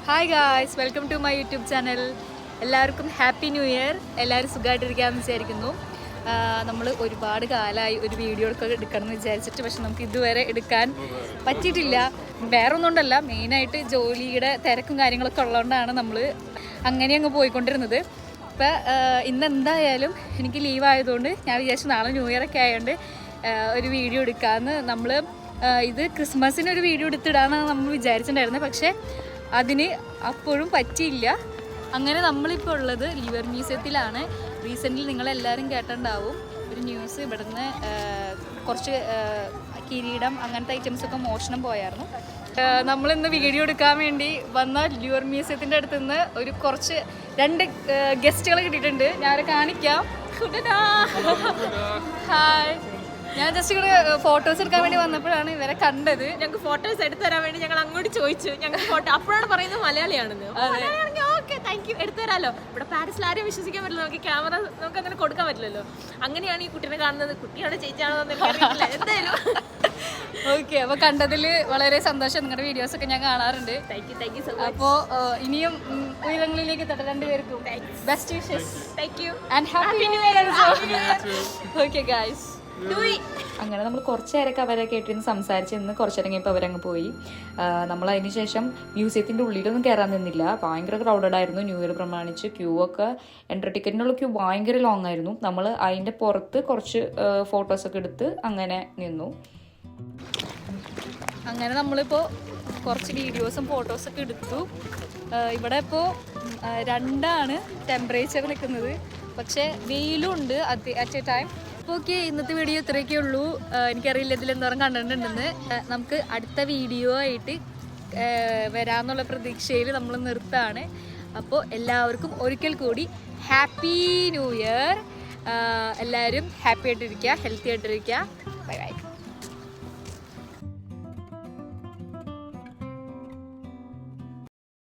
Hi guys, welcome to my YouTube channel. എല്ലാവർക്കും happy new year. എല്ലാവരും സുഖമായിട്ടിരിക്കാമെന്ന് വിചാരിക്കുന്നു. നമ്മൾ ഒരുപാട് കാലമായി ഒരു വീഡിയോ എടുക്കണം എന്ന് വിചാരിച്ചിട്ട്, പക്ഷെ നമുക്ക് ഇതുവരെ എടുക്കാൻ പറ്റിയിട്ടില്ല. വേറെ ഒന്നുകൊണ്ടല്ല, മെയിനായിട്ട് ജോലിയുടെ തിരക്കും കാര്യങ്ങളൊക്കെ ഉള്ളതുകൊണ്ടാണ് നമ്മൾ അങ്ങനെ അങ്ങ് പോയിക്കൊണ്ടിരുന്നത്. ഇപ്പം ഇന്ന് എന്തായാലും എനിക്ക് ലീവായതുകൊണ്ട് ഞാൻ വിചാരിച്ചു നാളെ ന്യൂ ഇയർ ഒക്കെ ആയതുകൊണ്ട് ഒരു വീഡിയോ എടുക്കാമെന്ന്. നമ്മൾ ഇത് ക്രിസ്മസിന് ഒരു വീഡിയോ എടുത്തിടാമെന്നാണ് നമ്മൾ വിചാരിച്ചിട്ടുണ്ടായിരുന്നത്, പക്ഷേ അതിന് അപ്പോഴും പറ്റിയില്ല. അങ്ങനെ നമ്മളിപ്പോൾ ഉള്ളത് ലിവർ മ്യൂസിയത്തിലാണ്. റീസെൻ്റ്ലി നിങ്ങളെല്ലാവരും കേട്ടിട്ടുണ്ടാവും, ഒരു ന്യൂസ് ഇവിടുന്ന് കുറച്ച് കിരീടം അങ്ങനത്തെ ഐറ്റംസൊക്കെ മോഷണം പോയായിരുന്നു. നമ്മളിന്ന് വീഡിയോ എടുക്കാൻ വേണ്ടി വന്ന ലിവർ മ്യൂസിയത്തിൻ്റെ അടുത്ത് നിന്ന് ഒരു രണ്ട് ഗസ്റ്റുകൾ കിട്ടിയിട്ടുണ്ട്. ഞാൻ കാണിക്കാം. ഹായ്, ഞാൻ ജസ്റ്റ് ഇവിടെ ഫോട്ടോസ് എടുക്കാൻ വേണ്ടി വന്നപ്പോഴാണ് ഇവരെ കണ്ടത്. ഞങ്ങൾക്ക് ഫോട്ടോസ് എടുത്തു തരാൻ വേണ്ടി ഞങ്ങൾ അങ്ങോട്ട് ചോദിച്ചു. ഞങ്ങൾ ഫോട്ടോ അപ്പോഴാണ് പറയുന്നത് മലയാളിയാണെന്ന്. ഓക്കെ, താങ്ക് യു, എടുത്തു തരാമല്ലോ. ഇവിടെ പാരീസിൽ ആരെയും വിശ്വസിക്കാൻ പറ്റില്ല, നമുക്ക് ക്യാമറ നമുക്ക് അങ്ങനെ കൊടുക്കാൻ പറ്റില്ലല്ലോ. അങ്ങനെയാണ് ഈ കുട്ടീനെ കാണുന്നത്. കുട്ടിയാണോ ചേച്ചിയാണോ എന്ന് എന്തായാലും ഓക്കെ. അപ്പോൾ കണ്ടതിൽ വളരെ സന്തോഷം. നിങ്ങളുടെ വീഡിയോസ് ഒക്കെ ഞാൻ കാണാറുണ്ട്. Thank you so much. അപ്പോൾ ഇനിയും ഉയരങ്ങളിലേക്ക് എത്തട്ടെ രണ്ടുപേർക്കും. Best wishes. Thank you and happy new year. Okay guys. അങ്ങനെ നമ്മൾ കുറച്ച് നേരമൊക്കെ അവരെ കേട്ടിരുന്ന് സംസാരിച്ച് നിന്ന് കുറച്ച് നേരം കഴിയുമ്പോൾ അവരങ്ങ് പോയി. നമ്മൾ അതിന് ശേഷം മ്യൂസിയത്തിൻ്റെ ഉള്ളിലൊന്നും കയറാൻ നിന്നില്ല. ഭയങ്കര ക്രൗഡഡ് ആയിരുന്നു. ന്യൂ ഇയർ പ്രമാണിച്ച് ക്യൂ ഒക്കെ, എൻട്രി ടിക്കറ്റിനുള്ള ക്യൂ ഭയങ്കര ലോങ് ആയിരുന്നു. നമ്മൾ അതിൻ്റെ പുറത്ത് കുറച്ച് ഫോട്ടോസൊക്കെ എടുത്ത് അങ്ങനെ നിന്നു. അങ്ങനെ നമ്മളിപ്പോൾ കുറച്ച് വീഡിയോസും ഫോട്ടോസൊക്കെ എടുത്തു. ഇവിടെ ഇപ്പോൾ 2 ടെമ്പറേച്ചർ നിൽക്കുന്നത്, പക്ഷേ വെയിലും ഉണ്ട് അറ്റ് എ ടൈം. ഓക്കെ, ഇന്നത്തെ വീഡിയോ ഇത്രയൊക്കെ ഉള്ളൂ. എനിക്കറിയില്ല ഇതിൽ എന്തോരം കണ്ടിട്ടുണ്ടെന്ന്. നമുക്ക് അടുത്ത വീഡിയോ ആയിട്ട് വരാമെന്നുള്ള പ്രതീക്ഷയിൽ നമ്മൾ നിർത്താണ്. അപ്പോൾ എല്ലാവർക്കും ഒരിക്കൽ കൂടി ഹാപ്പി ന്യൂ ഇയർ. എല്ലാവരും ഹാപ്പി ആയിട്ടിരിക്കുക, ഹെൽത്തി ആയിട്ടിരിക്കുക. Bye bye.